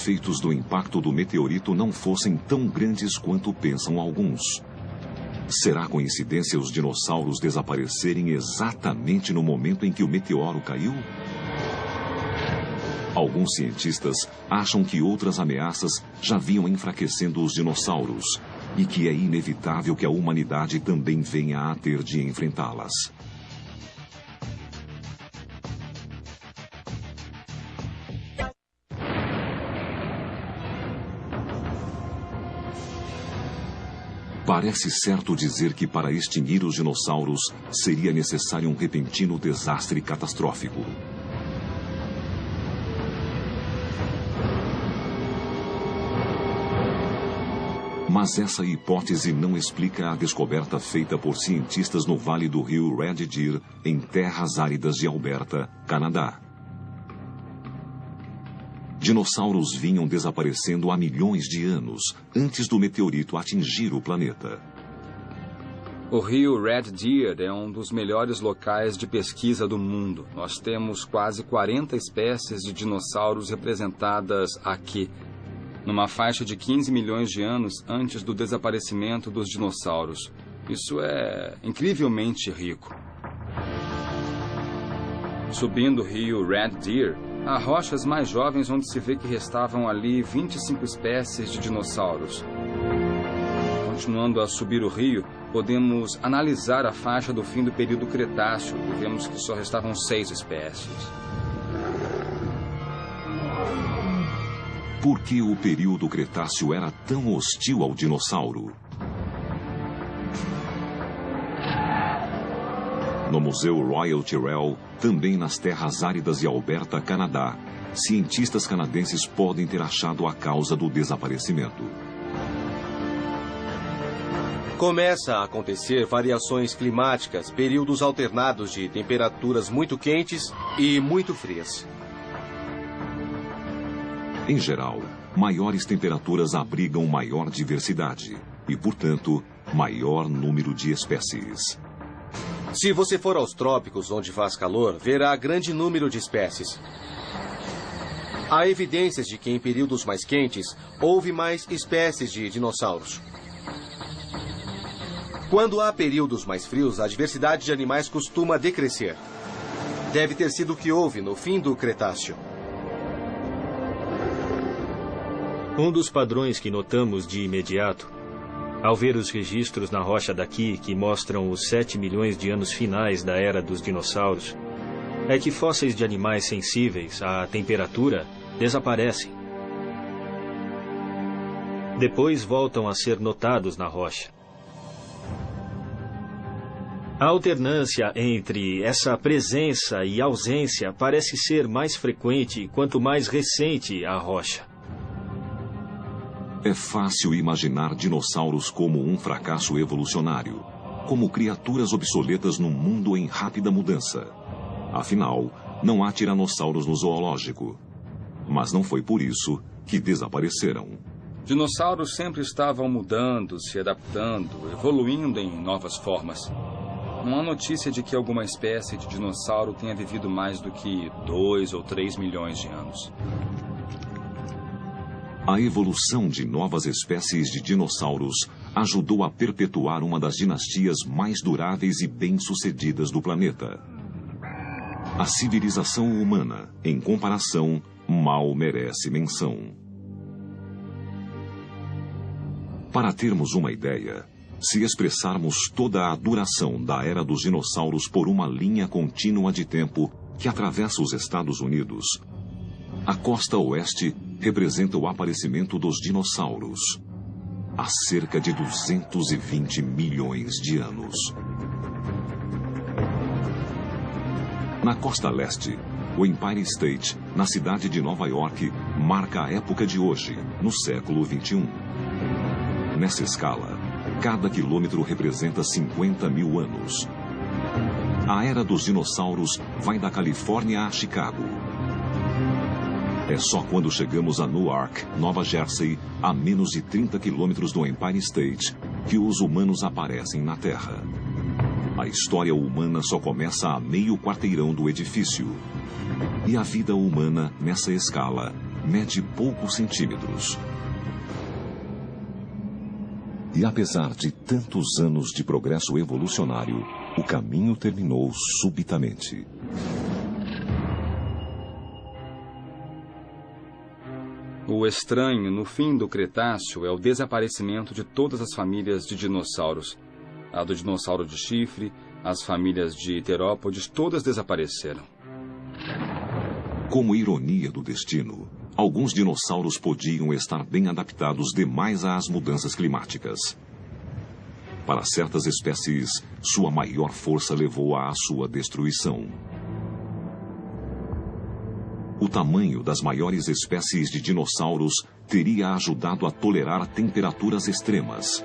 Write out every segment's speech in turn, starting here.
efeitos do impacto do meteorito não fossem tão grandes quanto pensam alguns. Será coincidência os dinossauros desaparecerem exatamente no momento em que o meteoro caiu? Alguns cientistas acham que outras ameaças já vinham enfraquecendo os dinossauros e que é inevitável que a humanidade também venha a ter de enfrentá-las. Parece certo dizer que para extinguir os dinossauros seria necessário um repentino desastre catastrófico. Mas essa hipótese não explica a descoberta feita por cientistas no vale do rio Red Deer, em terras áridas de Alberta, Canadá. Dinossauros vinham desaparecendo há milhões de anos, antes do meteorito atingir o planeta. O rio Red Deer é um dos melhores locais de pesquisa do mundo. Nós temos quase 40 espécies de dinossauros representadas aqui, numa faixa de 15 milhões de anos antes do desaparecimento dos dinossauros. Isso é incrivelmente rico. Subindo o rio Red Deer, há rochas mais jovens onde se vê que restavam ali 25 espécies de dinossauros. Continuando a subir o rio, podemos analisar a faixa do fim do período Cretáceo e vemos que só restavam 6 espécies. Por que o período Cretáceo era tão hostil ao dinossauro? No Museu Royal Tyrrell, também nas terras áridas de Alberta, Canadá, cientistas canadenses podem ter achado a causa do desaparecimento. Começa a acontecer variações climáticas, períodos alternados de temperaturas muito quentes e muito frias. Em geral, maiores temperaturas abrigam maior diversidade e, portanto, maior número de espécies. Se você for aos trópicos, onde faz calor, verá grande número de espécies. Há evidências de que em períodos mais quentes, houve mais espécies de dinossauros. Quando há períodos mais frios, a diversidade de animais costuma decrescer. Deve ter sido o que houve no fim do Cretáceo. Um dos padrões que notamos de imediato, ao ver os registros na rocha daqui que mostram os 7 milhões de anos finais da era dos dinossauros, é que fósseis de animais sensíveis à temperatura desaparecem. Depois voltam a ser notados na rocha. A alternância entre essa presença e ausência parece ser mais frequente quanto mais recente a rocha. É fácil imaginar dinossauros como um fracasso evolucionário, como criaturas obsoletas num mundo em rápida mudança. Afinal, não há tiranossauros no zoológico. Mas não foi por isso que desapareceram. Dinossauros sempre estavam mudando, se adaptando, evoluindo em novas formas. Não há notícia de que alguma espécie de dinossauro tenha vivido mais do que 2 ou 3 milhões de anos. A evolução de novas espécies de dinossauros ajudou a perpetuar uma das dinastias mais duráveis e bem-sucedidas do planeta. A civilização humana, em comparação, mal merece menção. Para termos uma ideia, se expressarmos toda a duração da era dos dinossauros por uma linha contínua de tempo que atravessa os Estados Unidos, a costa oeste representa o aparecimento dos dinossauros, há cerca de 220 milhões de anos. Na costa leste, o Empire State, na cidade de Nova York, marca a época de hoje, no século XXI. Nessa escala, cada quilômetro representa 50 mil anos. A era dos dinossauros vai da Califórnia a Chicago. É só quando chegamos a Newark, Nova Jersey, a menos de 30 quilômetros do Empire State, que os humanos aparecem na Terra. A história humana só começa a meio quarteirão do edifício. E a vida humana, nessa escala, mede poucos centímetros. E apesar de tantos anos de progresso evolucionário, o caminho terminou subitamente. O estranho no fim do Cretáceo é o desaparecimento de todas as famílias de dinossauros. A do dinossauro de chifre, as famílias de terópodes, todas desapareceram. Como ironia do destino, alguns dinossauros podiam estar bem adaptados demais às mudanças climáticas. Para certas espécies, sua maior força levou à sua destruição. O tamanho das maiores espécies de dinossauros teria ajudado a tolerar temperaturas extremas.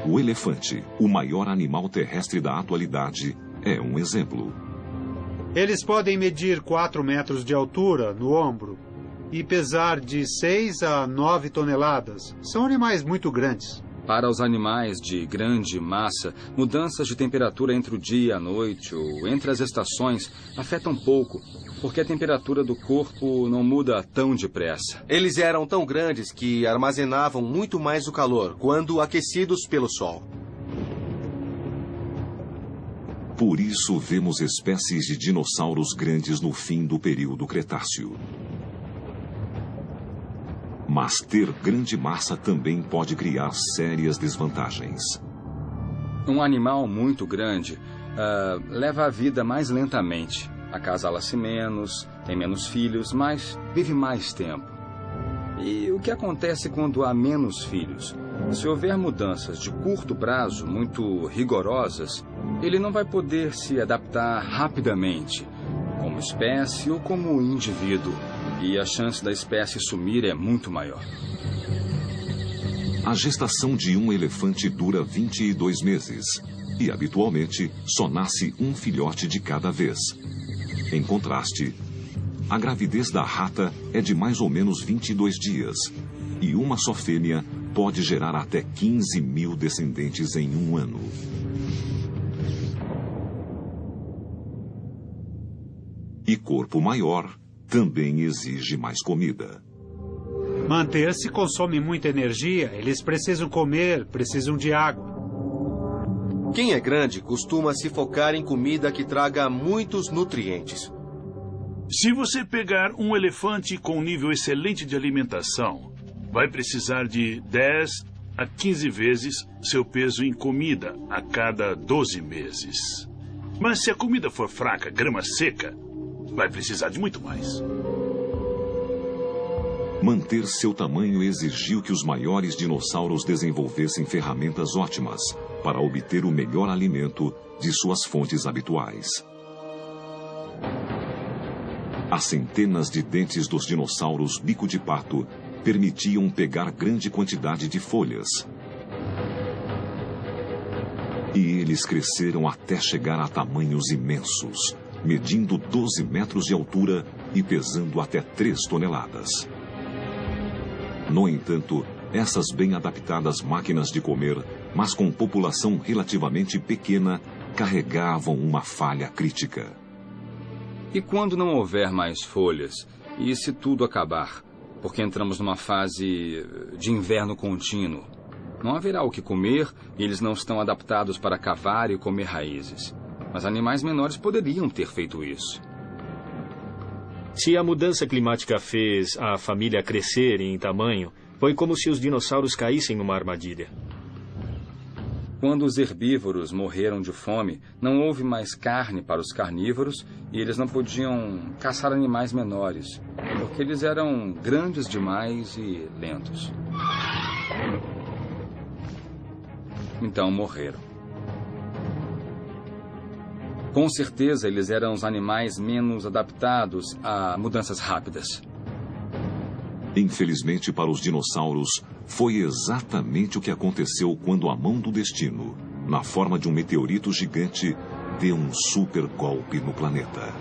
O elefante, o maior animal terrestre da atualidade, é um exemplo. Eles podem medir 4 metros de altura no ombro e pesar de 6 a 9 toneladas. São animais muito grandes. Para os animais de grande massa, mudanças de temperatura entre o dia e a noite ou entre as estações afetam pouco, porque a temperatura do corpo não muda tão depressa. Eles eram tão grandes que armazenavam muito mais o calor quando aquecidos pelo sol. Por isso vemos espécies de dinossauros grandes no fim do período Cretáceo. Mas ter grande massa também pode criar sérias desvantagens. Um animal muito grande leva a vida mais lentamente. Acasala-se menos, tem menos filhos, mas vive mais tempo. E o que acontece quando há menos filhos? Se houver mudanças de curto prazo, muito rigorosas, ele não vai poder se adaptar rapidamente, como espécie ou como indivíduo. E a chance da espécie sumir é muito maior. A gestação de um elefante dura 22 meses e, habitualmente, só nasce um filhote de cada vez. Em contraste, a gravidez da rata é de mais ou menos 22 dias e uma só fêmea pode gerar até 15 mil descendentes em um ano. E corpo maior também exige mais comida. Manter-se consome muita energia. Eles precisam comer, precisam de água. Quem é grande costuma se focar em comida que traga muitos nutrientes. Se você pegar um elefante com um nível excelente de alimentação, vai precisar de 10 a 15 vezes seu peso em comida a cada 12 meses. Mas se a comida for fraca, grama seca, vai precisar de muito mais. Manter seu tamanho exigiu que os maiores dinossauros desenvolvessem ferramentas ótimas para obter o melhor alimento de suas fontes habituais. As centenas de dentes dos dinossauros bico de pato permitiam pegar grande quantidade de folhas. E eles cresceram até chegar a tamanhos imensos, medindo 12 metros de altura e pesando até 3 toneladas. No entanto, essas bem adaptadas máquinas de comer, mas com população relativamente pequena, carregavam uma falha crítica. E quando não houver mais folhas? E se tudo acabar? Porque entramos numa fase de inverno contínuo. Não haverá o que comer e eles não estão adaptados para cavar e comer raízes. Mas animais menores poderiam ter feito isso. Se a mudança climática fez a família crescer em tamanho, foi como se os dinossauros caíssem numa armadilha. Quando os herbívoros morreram de fome, não houve mais carne para os carnívoros e eles não podiam caçar animais menores, porque eles eram grandes demais e lentos. Então morreram. Com certeza, eles eram os animais menos adaptados a mudanças rápidas. Infelizmente para os dinossauros, foi exatamente o que aconteceu quando a mão do destino, na forma de um meteorito gigante, deu um super golpe no planeta.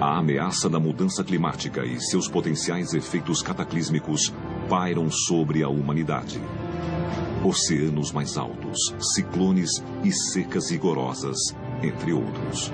A ameaça da mudança climática e seus potenciais efeitos cataclísmicos pairam sobre a humanidade. Oceanos mais altos, ciclones e secas rigorosas entre outros.